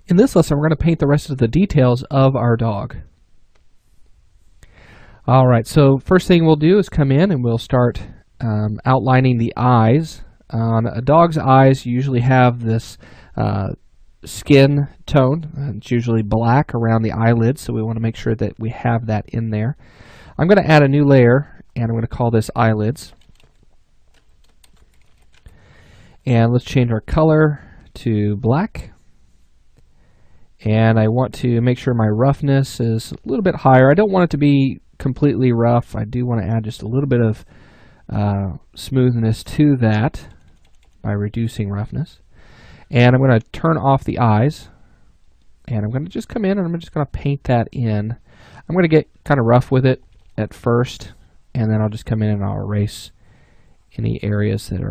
In this lesson, we're going to paint the rest of the details of our dog. Alright, so first thing we'll do is come in and we'll start outlining the eyes. A dog's eyes usually have this skin tone. It's usually black around the eyelids, so we want to make sure that we have that in there. I'm going to add a new layer, and I'm going to call this eyelids. And let's change our color to black. And I want to make sure my roughness is a little bit higher. I don't want it to be completely rough. I do want to add just a little bit of smoothness to that by reducing roughness. And I'm going to turn off the eyes. And I'm going to just come in and I'm just going to paint that in. I'm going to get kind of rough with it at first. And then I'll just come in and I'll erase any areas that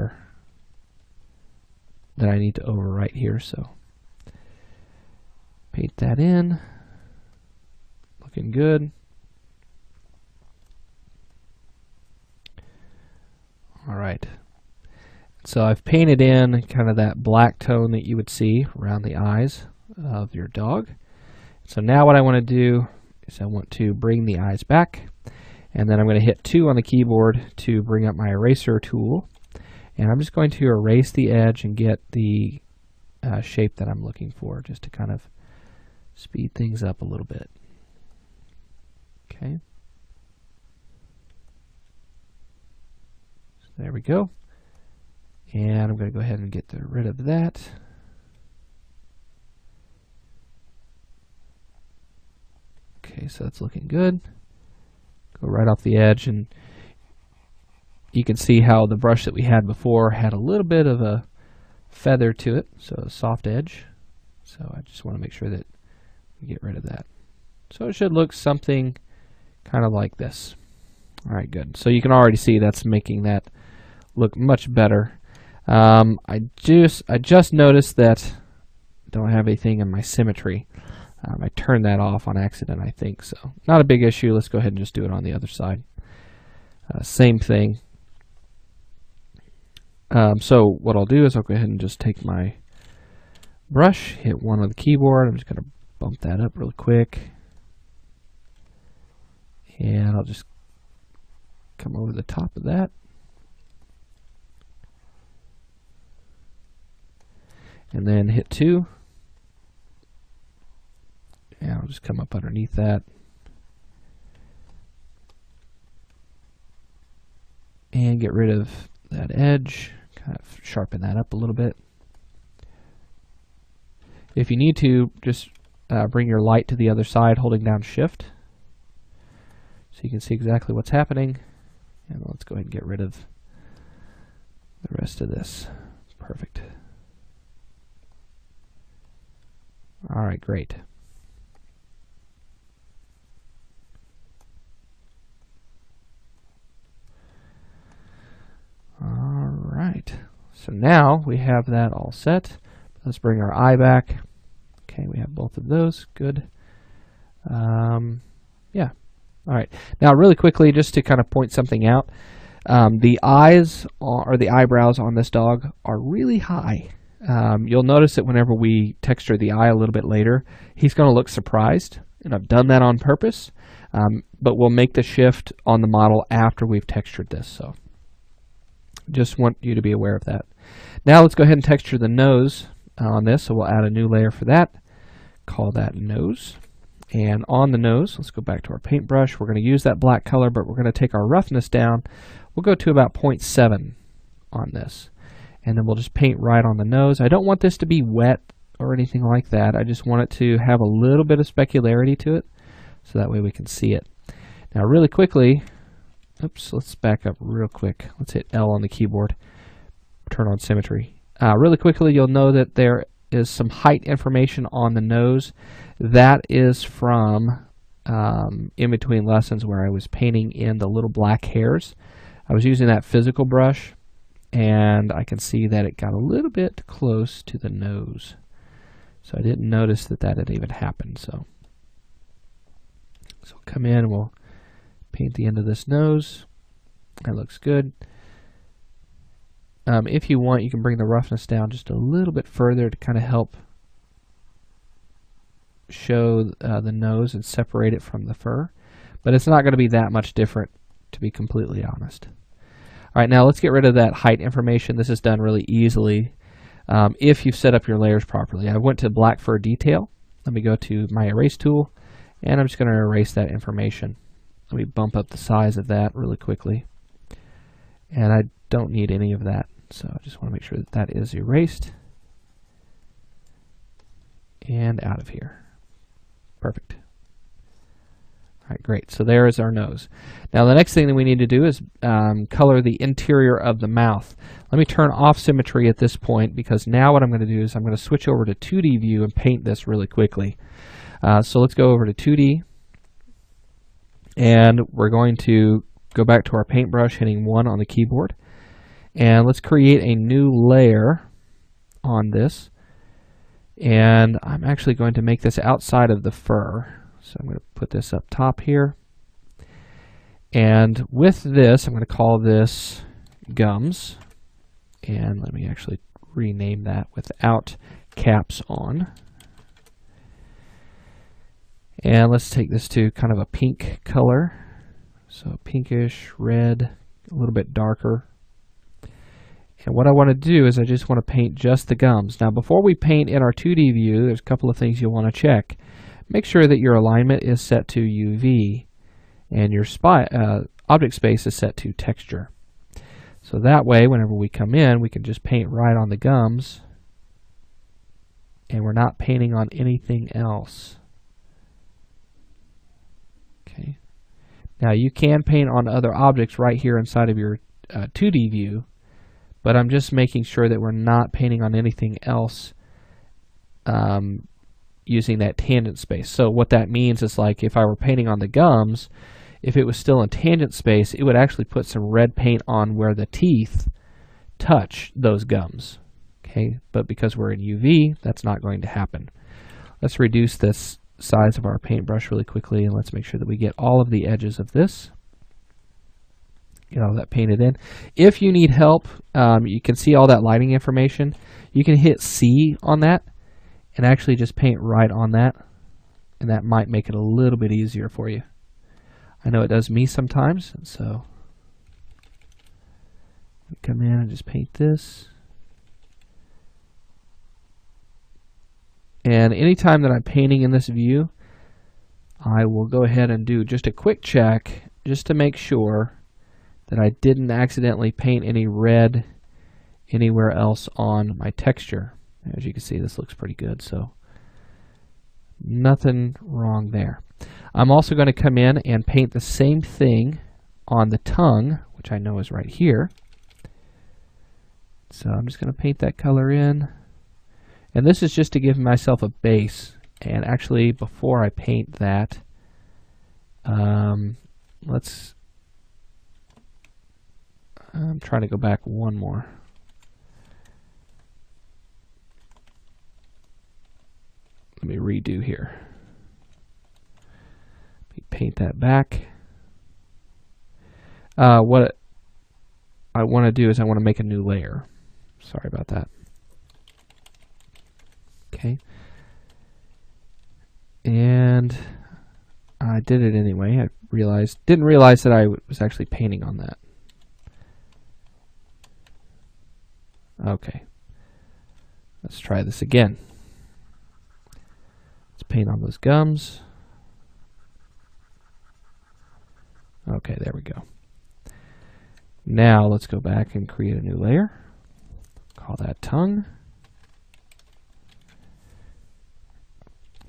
I need to overwrite here. So paint that in. Looking good. Alright. So I've painted in kind of that black tone that you would see around the eyes of your dog. So now what I want to do is I want to bring the eyes back, and then I'm going to hit 2 on the keyboard to bring up my eraser tool. And I'm just going to erase the edge and get the shape that I'm looking for, just to kind of speed things up a little bit. Okay. So there we go. And I'm going to go ahead and get rid of that. Okay, so that's looking good. Go right off the edge, and you can see how the brush that we had before had a little bit of a feather to it, so a soft edge. So I just want to make sure that we get rid of that. So it should look something kind of like this. Alright, good. So you can already see that's making that look much better. I just noticed that I don't have anything in my symmetry. I turned that off on accident, I think. So not a big issue. Let's go ahead and just do it on the other side. Same thing. So what I'll do is I'll go ahead and just take my brush, hit 1 on the keyboard. I'm just going to bump that up real quick. And I'll just come over the top of that. And then hit 2. And I'll just come up underneath that. And get rid of that edge. Kind of sharpen that up a little bit. If you need to, just bring your light to the other side holding down Shift, so you can see exactly what's happening. And let's go ahead and get rid of the rest of this. Perfect. Alright, great. Alright, so now we have that all set. Let's bring our eye back. Okay, we have both of those. Good. Yeah. Alright, now really quickly, just to kind of point something out, the eyes or the eyebrows on this dog are really high. You'll notice that whenever we texture the eye a little bit later, he's going to look surprised, and I've done that on purpose, but we'll make the shift on the model after we've textured this, so just want you to be aware of that. Now let's go ahead and texture the nose on this, so we'll add a new layer for that, call that nose. And on the nose, let's go back to our paintbrush. We're going to use that black color, but we're going to take our roughness down. We'll go to about 0.7 on this. And then we'll just paint right on the nose. I don't want this to be wet or anything like that. I just want it to have a little bit of specularity to it, so that way we can see it. Now really quickly, oops, let's back up real quick. Let's hit L on the keyboard, turn on symmetry. Really quickly, you'll know that there is some height information on the nose. That is from in between lessons where I was painting in the little black hairs. I was using that physical brush, and I can see that it got a little bit close to the nose. So I didn't notice that that had even happened. So come in and we'll paint the end of this nose. That looks good. If you want, you can bring the roughness down just a little bit further to kind of help show the nose and separate it from the fur, but it's not going to be that much different, to be completely honest. All right, now let's get rid of that height information. This is done really easily if you've set up your layers properly. I went to black fur detail. Let me go to my erase tool, and I'm just going to erase that information. Let me bump up the size of that really quickly. And I don't need any of that, so I just want to make sure that that is erased. And out of here. Perfect. All right, great. So there is our nose. Now the next thing that we need to do is color the interior of the mouth. Let me turn off symmetry at this point, because now what I'm going to do is I'm going to switch over to 2D view and paint this really quickly. So let's go over to 2D, and we're going to go back to our paintbrush, hitting 1 on the keyboard, and let's create a new layer on this. And I'm actually going to make this outside of the fur. So I'm going to put this up top here. And with this, I'm going to call this gums. And let me actually rename that without caps on. And let's take this to kind of a pink color. So pinkish, red, a little bit darker. And what I want to do is I just want to paint just the gums. Now before we paint in our 2D view, there's a couple of things you'll want to check. Make sure that your alignment is set to UV and your object space is set to texture. So that way, whenever we come in, we can just paint right on the gums and we're not painting on anything else. Okay. Now you can paint on other objects right here inside of your 2D view, but I'm just making sure that we're not painting on anything else using that tangent space. So what that means is, like, if I were painting on the gums, if it was still in tangent space, it would actually put some red paint on where the teeth touch those gums. Okay, but because we're in UV, that's not going to happen. Let's reduce this size of our paintbrush really quickly, and let's make sure that we get all of the edges of this. Get all that painted in. If you need help, you can see all that lighting information. You can hit C on that and actually just paint right on that, and that might make it a little bit easier for you. I know it does me sometimes, and so come in and just paint this. And anytime that I'm painting in this view, I will go ahead and do just a quick check just to make sure that I didn't accidentally paint any red anywhere else on my texture. As you can see, this looks pretty good, so nothing wrong there. I'm also going to come in and paint the same thing on the tongue, which I know is right here. So I'm just going to paint that color in. And this is just to give myself a base. And actually, before I paint that, I'm trying to go back one more. Let me redo here. Let me paint that back. What I want to do is I want to make a new layer. Sorry about that. Okay. And I did it anyway. I didn't realize that I was actually painting on that. Okay. Let's try this again. Let's paint on those gums. Okay, there we go. Now let's go back and create a new layer. Call that tongue.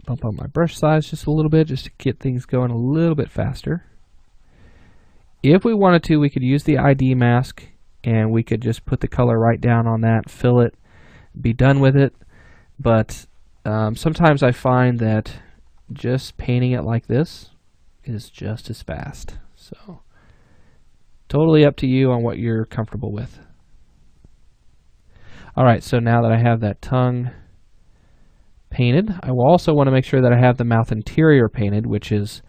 Bump up my brush size just a little bit just to get things going a little bit faster. If we wanted to, we could use the ID mask and we could just put the color right down on that, fill it, be done with it. But sometimes I find that just painting it like this is just as fast. So totally up to you on what you're comfortable with. Alright, so now that I have that tongue painted, I will also want to make sure that I have the mouth interior painted, which is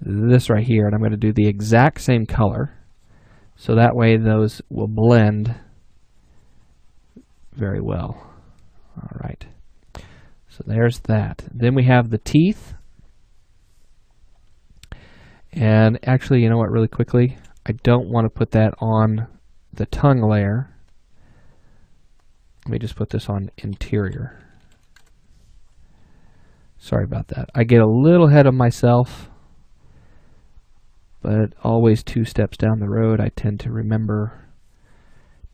this right here, and I'm going to do the exact same color, so that way those will blend very well. Alright, So there's that. Then we have the teeth. And actually, you know what, really quickly, I don't want to put that on the tongue layer. Let me just put this on interior. Sorry about that. I get a little ahead of myself, but always 2 steps down the road, I tend to remember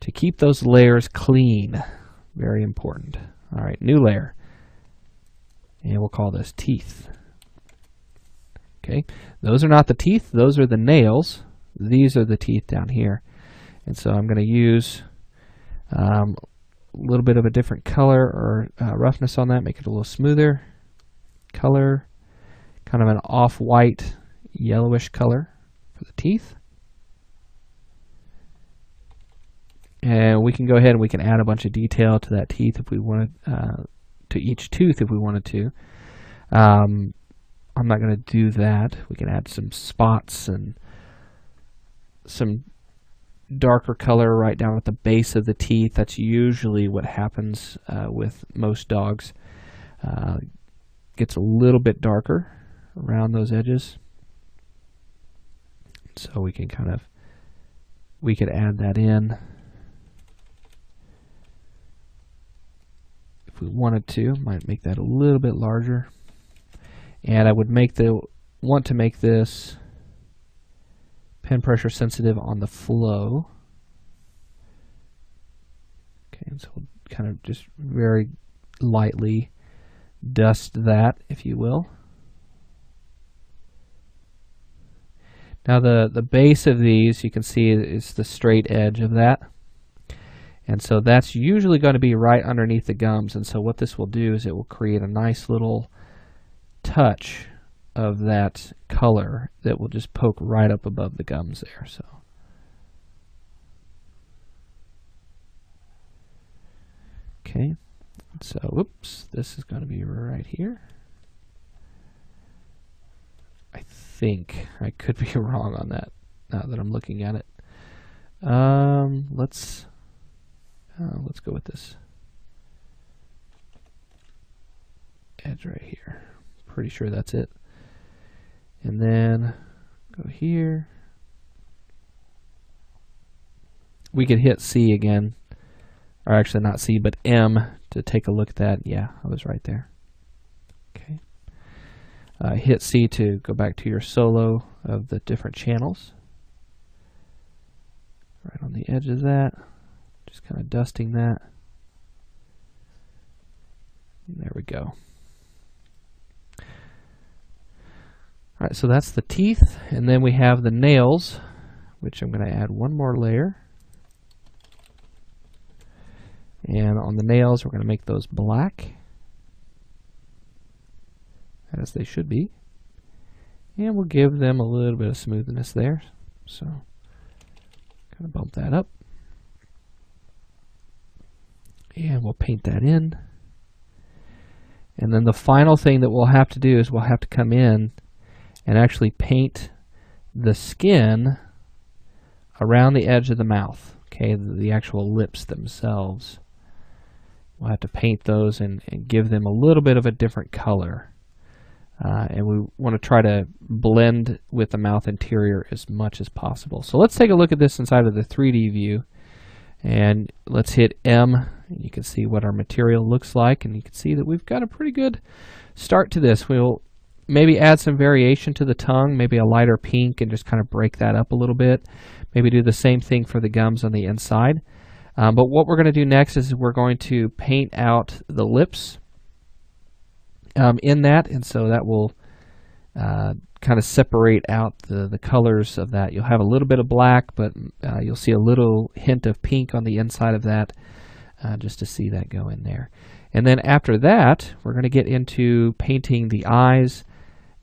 to keep those layers clean. Very important. All right, new layer. And we'll call this teeth. Okay, those are not the teeth, those are the nails. These are the teeth down here. And so I'm going to use a little bit of a different color or roughness on that, make it a little smoother. Color, kind of an off-white, yellowish color for the teeth. And we can go ahead and we can add a bunch of detail to that teeth if we wanted, to each tooth if we wanted to. I'm not going to do that. We can add some spots and some darker color right down at the base of the teeth. That's usually what happens with most dogs. Gets a little bit darker around those edges. So we can we could add that in if we wanted to. Might make that a little bit larger. And I would want to make this pen pressure sensitive on the flow. Okay, and so we'll kind of just very lightly dust that, if you will. Now the base of these, you can see, is the straight edge of that. And so that's usually going to be right underneath the gums. And so what this will do is it will create a nice little touch of that color that will just poke right up above the gums there. So okay. So, whoops, this is going to be right here. I think I could be wrong on that now that I'm looking at it. Let's go with this edge right here. Pretty sure that's it. And then go here. We could hit C again, or actually not C, but M to take a look at that. Yeah, I was right there. Okay. Hit C to go back to your solo of the different channels. Right on the edge of that. Just kind of dusting that. And there we go. Alright, so that's the teeth, and then we have the nails, which I'm going to add one more layer. And on the nails, we're going to make those black, as they should be. And we'll give them a little bit of smoothness there. So, kind of bump that up. And we'll paint that in. And then the final thing that we'll have to do is we'll have to come in and actually paint the skin around the edge of the mouth. Okay, the actual lips themselves. We'll have to paint those and give them a little bit of a different color. And we want to try to blend with the mouth interior as much as possible. So let's take a look at this inside of the 3D view. And let's hit M. And you can see what our material looks like. And you can see that we've got a pretty good start to this. We'll maybe add some variation to the tongue, maybe a lighter pink, and just kind of break that up a little bit. Maybe do the same thing for the gums on the inside. But what we're going to do next is we're going to paint out the lips in that, and so that will kind of separate out the colors of that. You'll have a little bit of black, but you'll see a little hint of pink on the inside of that, just to see that go in there. And then after that, we're going to get into painting the eyes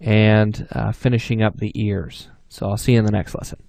and finishing up the ears. So I'll see you in the next lesson.